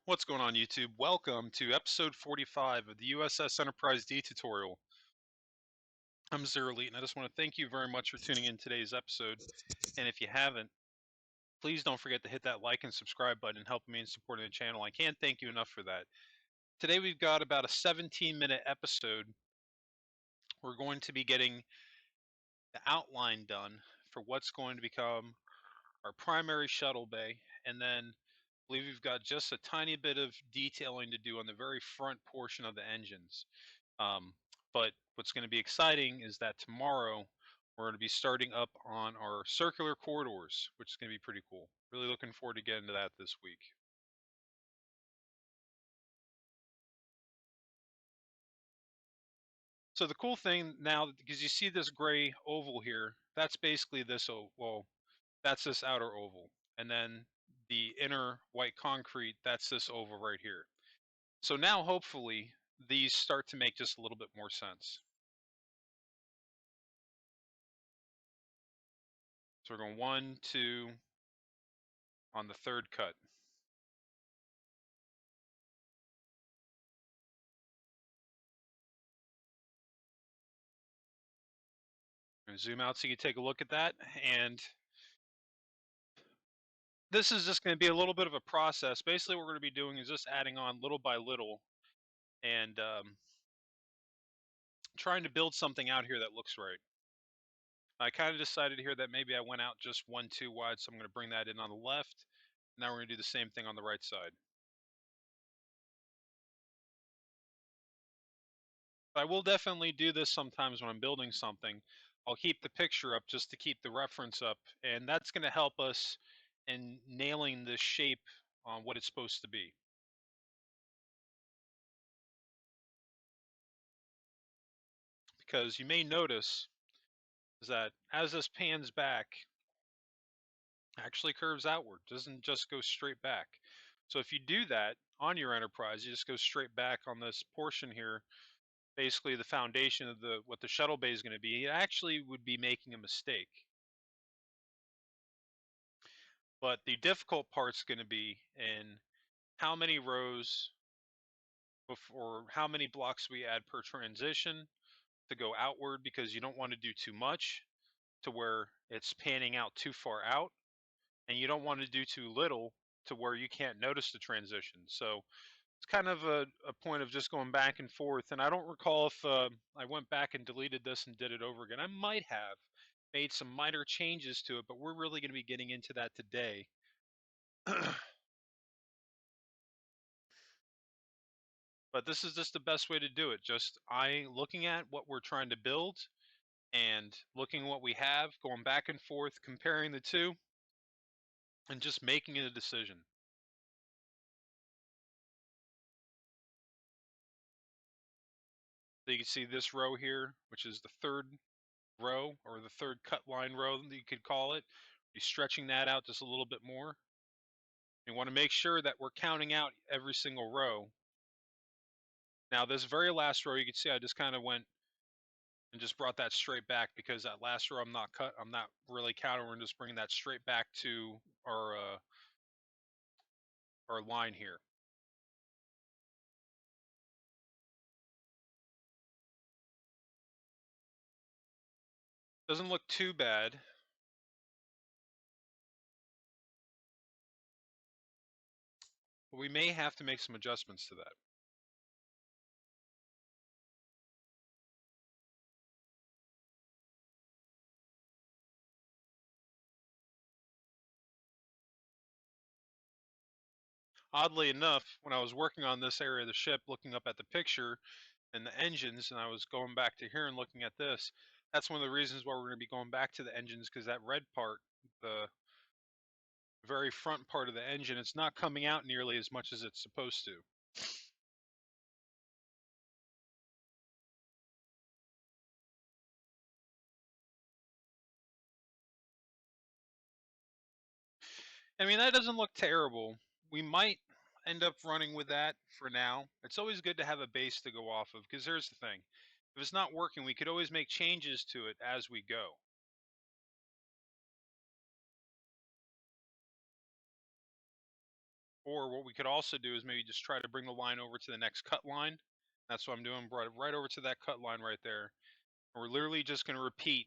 What's going on, YouTube? Welcome to episode 45 of the U.S.S. Enterprise D tutorial. I'm Zero Elite, and I just want to thank you very much for tuning in today's episode. And if you haven't, please don't forget to hit that like and subscribe button and help me in supporting the channel. I can't thank you enough for that. Today we've got about a 17-minute episode. We're going to be getting the outline done for what's going to become our primary shuttle bay, and then I believe we've got just a tiny bit of detailing to do on the very front portion of the engines. But what's going to be exciting is that tomorrow we're going to be starting up on our circular corridors, which is going to be pretty cool. Really looking forward to getting to that this week. So the cool thing now, because you see this gray oval here, that's basically this, well, that's this outer oval. And then the inner white concrete, that's this oval right here. So now hopefully these start to make just a little bit more sense. So we're going 1, 2 on the third cut. I'm gonna zoom out so you can take a look at that. And this is just going to be a little bit of a process. Basically, what we're going to be doing is just adding on little by little and trying to build something out here that looks right. I kind of decided here that maybe I went out just 1 too wide, so I'm going to bring that in on the left. Now we're going to do the same thing on the right side. But I will definitely do this sometimes when I'm building something. I'll keep the picture up just to keep the reference up, and that's going to help us in nailing the shape on what it's supposed to be. Because you may notice is that as this pans back, actually curves outward, doesn't just go straight back. So if you do that on your Enterprise, you just go straight back on this portion here, basically the foundation of what the shuttle bay is going to be, it actually would be making a mistake. But the difficult part's going to be in how many rows before, how many blocks we add per transition to go outward, because you don't want to do too much to where it's panning out too far out, and you don't want to do too little to where you can't notice the transition. So it's kind of a point of just going back and forth. And I don't recall if I went back and deleted this and did it over again. I might have made some minor changes to it, but we're really going to be getting into that today. But this is just the best way to do it. Just looking at what we're trying to build and looking what we have, going back and forth, comparing the two, and just making a decision. So you can see this row here, which is the third row, or the third cut line row, you could call it. Be stretching that out just a little bit more. You want to make sure that we're counting out every single row. Now this very last row, you can see I just kind of went and just brought that straight back, because that last row I'm not really counting. We're just bringing that straight back to our line here. Doesn't look too bad. But we may have to make some adjustments to that. Oddly enough, when I was working on this area of the ship, looking up at the picture and the engines, and I was going back to here and looking at this, that's one of the reasons why we're going to be going back to the engines, because that red part, the very front part of the engine, it's not coming out nearly as much as it's supposed to. I mean, that doesn't look terrible. We might end up running with that for now. It's always good to have a base to go off of, because here's the thing. If it's not working, we could always make changes to it as we go. Or what we could also do is maybe just try to bring the line over to the next cut line. That's what I'm doing. Brought it right over to that cut line right there. And we're literally just going to repeat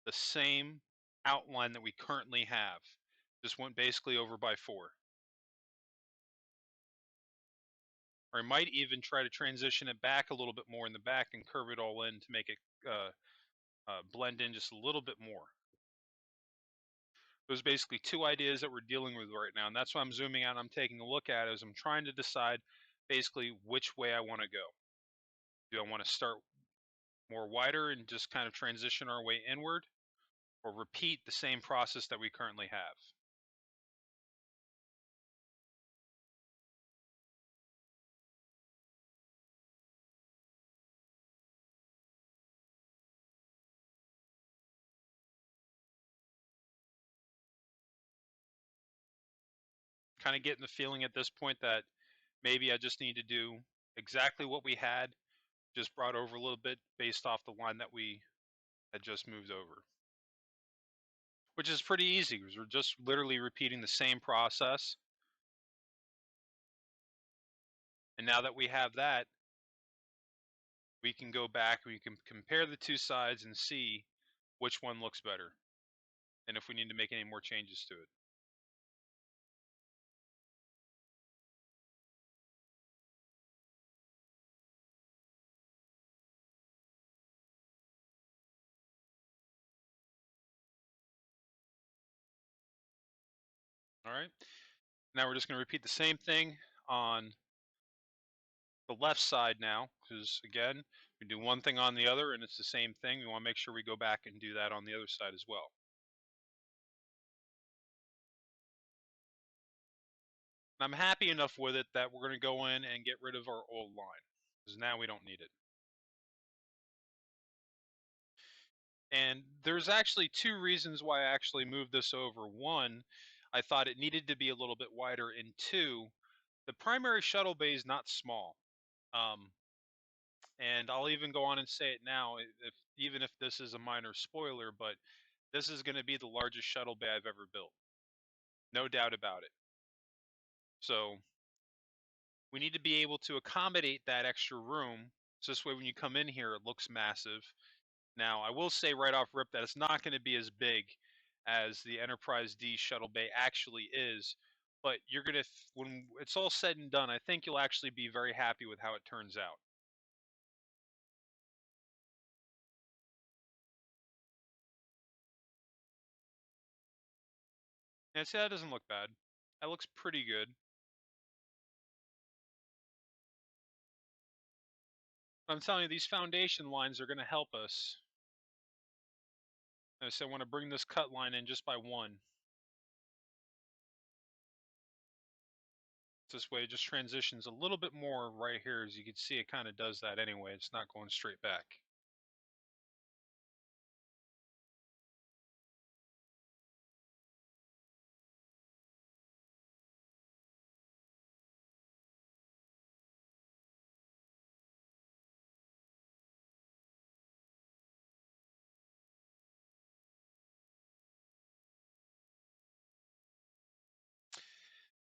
the same outline that we currently have. Just went basically over by 4. Or I might even try to transition it back a little bit more in the back and curve it all in to make it blend in just a little bit more. There's basically 2 ideas that we're dealing with right now, and that's why I'm zooming out and I'm taking a look at it, as I'm trying to decide basically which way I want to go. Do I want to start more wider and just kind of transition our way inward, or repeat the same process that we currently have? Kind of getting the feeling at this point that maybe I just need to do exactly what we had, just brought over a little bit based off the line that we had just moved over. Which is pretty easy because we're just literally repeating the same process. And now that we have that, we can go back, we can compare the 2 sides and see which one looks better, and if we need to make any more changes to it. All right. Now we're just going to repeat the same thing on the left side now, because again, we do one thing on the other and it's the same thing. We want to make sure we go back and do that on the other side as well. And I'm happy enough with it that we're going to go in and get rid of our old line, because now we don't need it. And there's actually 2 reasons why I actually moved this over. One, I thought it needed to be a little bit wider, and 2, the primary shuttle bay is not small. And I'll even go on and say it now, even if this is a minor spoiler, but this is going to be the largest shuttle bay I've ever built. No doubt about it. So we need to be able to accommodate that extra room. So this way when you come in here, it looks massive. Now, I will say right off rip that it's not going to be as big as the Enterprise D shuttle bay actually is, but you're going to, when it's all said and done, I think you'll actually be very happy with how it turns out. And see, that doesn't look bad. That looks pretty good. I'm telling you, these foundation lines are going to help us. So I want to bring this cut line in just by 1. This way it just transitions a little bit more right here. As you can see, it kind of does that anyway. It's not going straight back.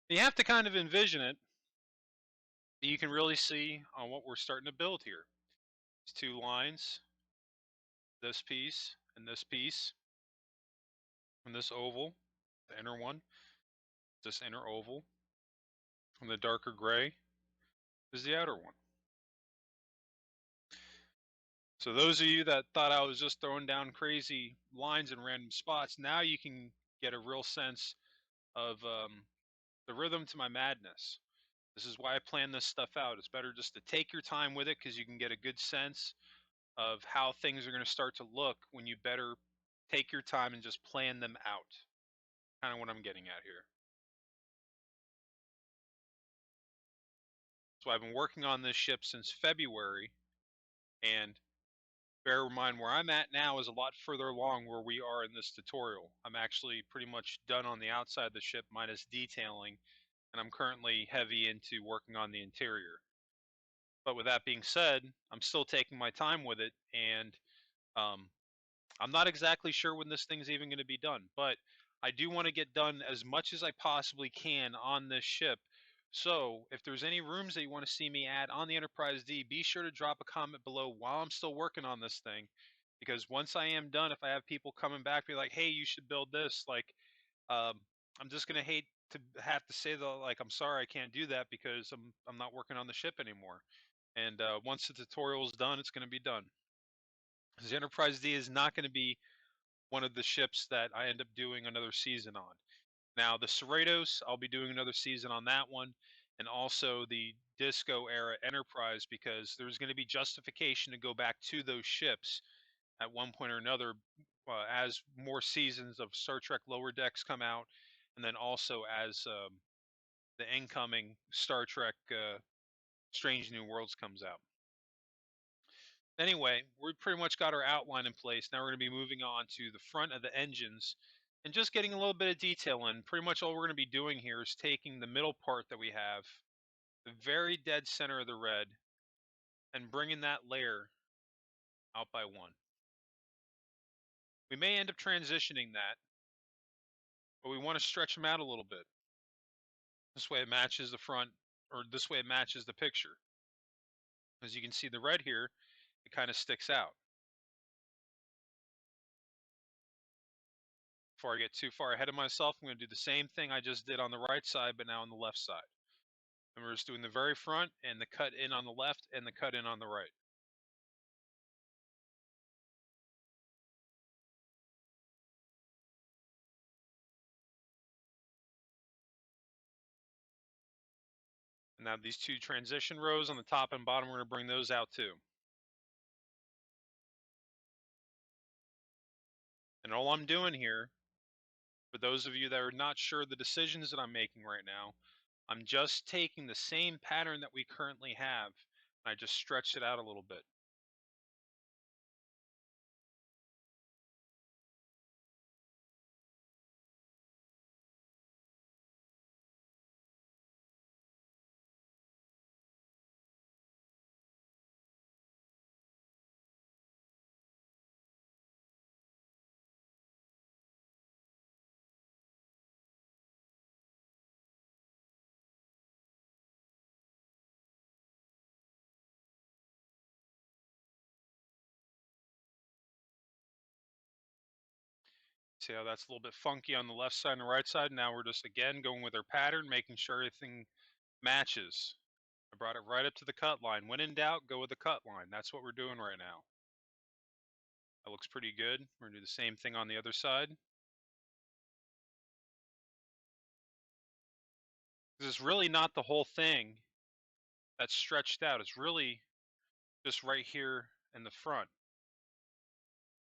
You have to kind of envision it. You can really see on what we're starting to build here. These 2 lines, this piece, and this piece, and this oval, the inner one, this inner oval, and the darker gray is the outer one. So those of you that thought I was just throwing down crazy lines in random spots, now you can get a real sense of the rhythm to my madness. This is why I plan this stuff out. It's better just to take your time with it, because you can get a good sense of how things are going to start to look when you better take your time and just plan them out. Kind of what I'm getting at here. So I've been working on this ship since February, and bear in mind where I'm at now is a lot further along where we are in this tutorial. I'm actually pretty much done on the outside of the ship minus detailing, and I'm currently heavy into working on the interior. But with that being said, I'm still taking my time with it, and I'm not exactly sure when this thing's even going to be done, but I do want to get done as much as I possibly can on this ship, So, if there's any rooms that you want to see me add on the Enterprise D, be sure to drop a comment below while I'm still working on this thing. Because once I am done, if I have people coming back, be like, "Hey, you should build this," like, um, I'm just gonna hate to have to say though, like, I'm sorry I can't do that because I'm not working on the ship anymore. And once the tutorial is done, it's gonna be done. The Enterprise D is not going to be one of the ships that I end up doing another season on. Now, the Cerritos, I'll be doing another season on that one, and also the Disco era Enterprise, because there's going to be justification to go back to those ships at one point or another as more seasons of Star Trek Lower Decks come out, and then also as the incoming Star Trek Strange New Worlds comes out. Anyway, we pretty much got our outline in place. Now we're going to be moving on to the front of the engines and just getting a little bit of detail in. Pretty much all we're going to be doing here is taking the middle part that we have, the very dead center of the red, and bringing that layer out by one. We may end up transitioning that, but we want to stretch them out a little bit. This way it matches the front, or this way it matches the picture. As you can see, the red here, it kind of sticks out. Before I get too far ahead of myself, I'm going to do the same thing I just did on the right side, but now on the left side. And we're just doing the very front and the cut in on the left and the cut in on the right. And now these two transition rows on the top and bottom, we're going to bring those out too. And all I'm doing here, for those of you that are not sure the decisions that I'm making right now, I'm just taking the same pattern that we currently have, and I just stretched it out a little bit. See how that's a little bit funky on the left side and the right side? Now we're just, again, going with our pattern, making sure everything matches. I brought it right up to the cut line. When in doubt, go with the cut line. That's what we're doing right now. That looks pretty good. We're going to do the same thing on the other side. This is really not the whole thing that's stretched out. It's really just right here in the front.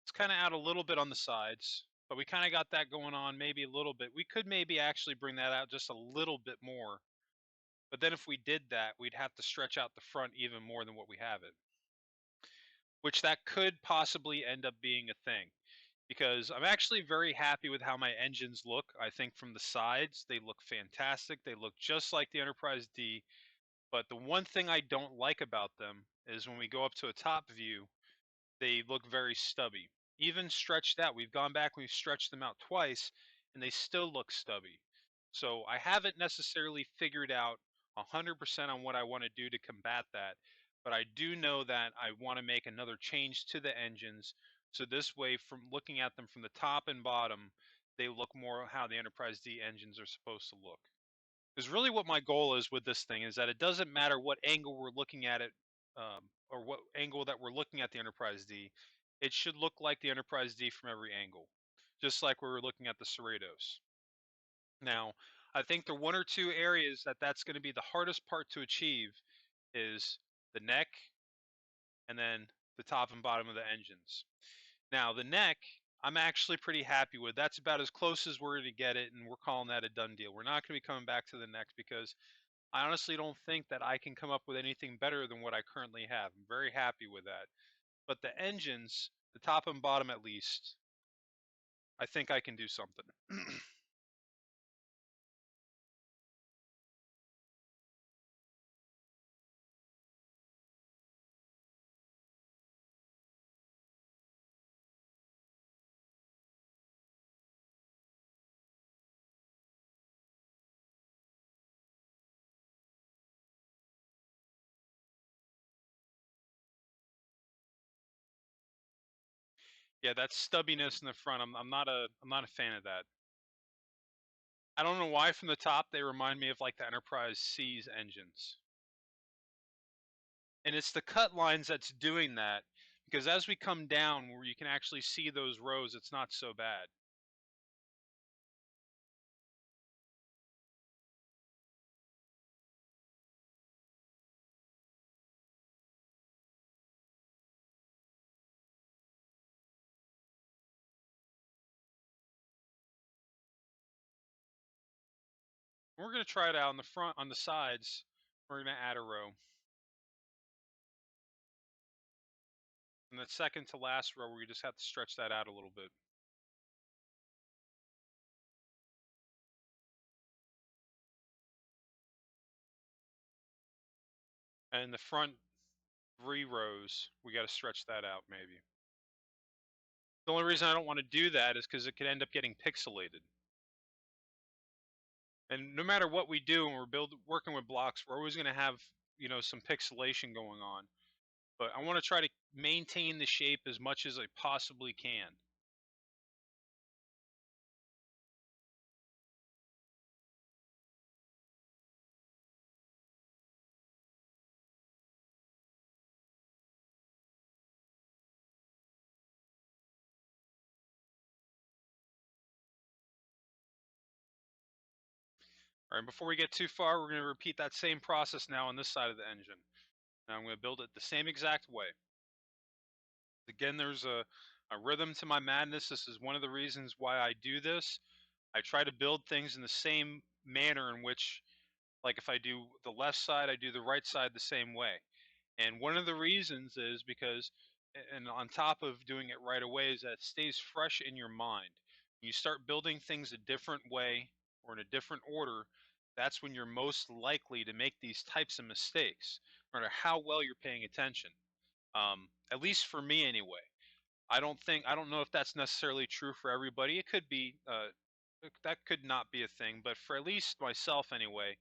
It's kind of out a little bit on the sides, but we kind of got that going on maybe a little bit. We could maybe actually bring that out just a little bit more. But then if we did that, we'd have to stretch out the front even more than what we have it. Which that could possibly end up being a thing. Because I'm actually very happy with how my engines look. I think from the sides, they look fantastic. They look just like the Enterprise D. But the one thing I don't like about them is when we go up to a top view, they look very stubby. Even stretched out, we've gone back, we've stretched them out twice, and they still look stubby. So I haven't necessarily figured out 100% on what I want to do to combat that, but I do know that I want to make another change to the engines. So this way, from looking at them from the top and bottom, they look more how the Enterprise D engines are supposed to look. Because really what my goal is with this thing is that it doesn't matter what angle we're looking at it, or what angle that we're looking at the Enterprise D, it should look like the Enterprise D from every angle, just like we were looking at the Cerritos. Now, I think the one or two areas that that's going to be the hardest part to achieve is the neck and then the top and bottom of the engines. Now, the neck, I'm actually pretty happy with. That's about as close as we're going to get it, and we're calling that a done deal. We're not going to be coming back to the neck because I honestly don't think that I can come up with anything better than what I currently have. I'm very happy with that. But the engines, the top and bottom at least, I think I can do something. Yeah, that stubbiness in the front. I'm not a fan of that. I don't know why from the top they remind me of like the Enterprise C's engines. And it's the cut lines that's doing that, because as we come down where you can actually see those rows, it's not so bad. We're going to try it out on the front, on the sides. We're going to add a row. And the second to last row, we just have to stretch that out a little bit. And the front 3 rows, we got to stretch that out maybe. The only reason I don't want to do that is because it could end up getting pixelated. And no matter what we do when we're working with blocks, we're always going to have, some pixelation going on. But I want to try to maintain the shape as much as I possibly can. All right, before we get too far, we're going to repeat that same process now on this side of the engine. Now I'm going to build it the same exact way. Again, there's a rhythm to my madness. This is one of the reasons why I do this. I try to build things in the same manner in which, like if I do the left side, I do the right side the same way. And one of the reasons is because, and on top of doing it right away, is that it stays fresh in your mind. When you start building things a different way or in a different order, that's when you're most likely to make these types of mistakes, no matter how well you're paying attention. At least for me, anyway. I don't know if that's necessarily true for everybody. It could be. That could not be a thing, but for at least myself, anyway,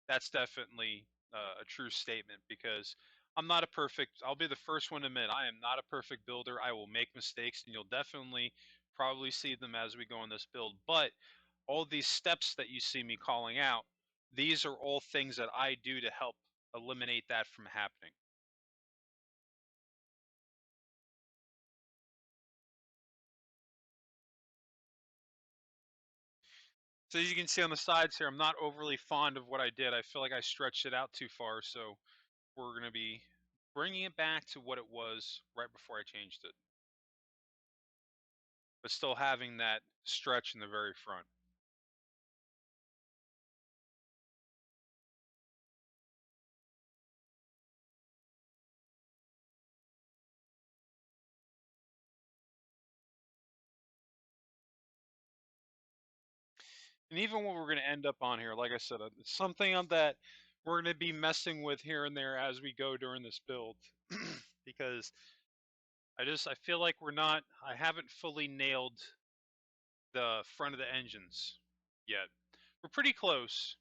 that's definitely a true statement, because I'm not a perfect. I'll be the first one to admit I am not a perfect builder. I will make mistakes, and you'll definitely probably see them as we go on this build. But all these steps that you see me calling out, these are all things that I do to help eliminate that from happening. So as you can see on the sides here, I'm not overly fond of what I did. I feel like I stretched it out too far, so we're going to be bringing it back to what it was right before I changed it, but still having that stretch in the very front. And even what we're going to end up on here, like I said, it's something that we're going to be messing with here and there as we go during this build, because I feel like I haven't fully nailed the front of the engines yet. We're pretty close,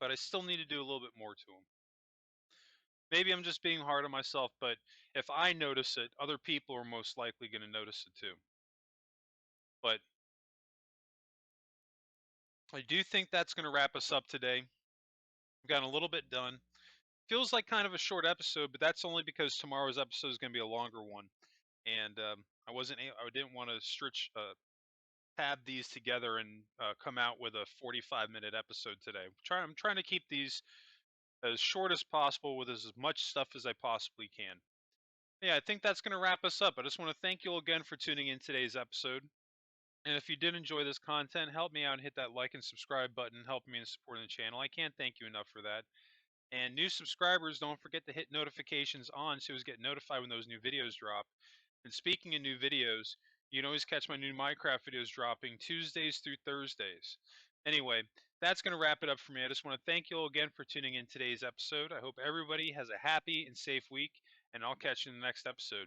but I still need to do a little bit more to them. Maybe I'm just being hard on myself, but if I notice it, other people are most likely going to notice it too. But I do think that's going to wrap us up today. We've gotten a little bit done. Feels like kind of a short episode, but that's only because tomorrow's episode is going to be a longer one, and I didn't want to stretch tab these together and come out with a 45-minute episode today. I'm trying to keep these as short as possible with as much stuff as I possibly can. Yeah, I think that's going to wrap us up. I just want to thank you all again for tuning in today's episode. And if you did enjoy this content, help me out and hit that like and subscribe button, helping me in supporting the channel. I can't thank you enough for that. And new subscribers, don't forget to hit notifications on so you get notified when those new videos drop. And speaking of new videos, you can always catch my new Minecraft videos dropping Tuesdays through Thursdays. Anyway, that's going to wrap it up for me. I just want to thank you all again for tuning in today's episode. I hope everybody has a happy and safe week, and I'll catch you in the next episode.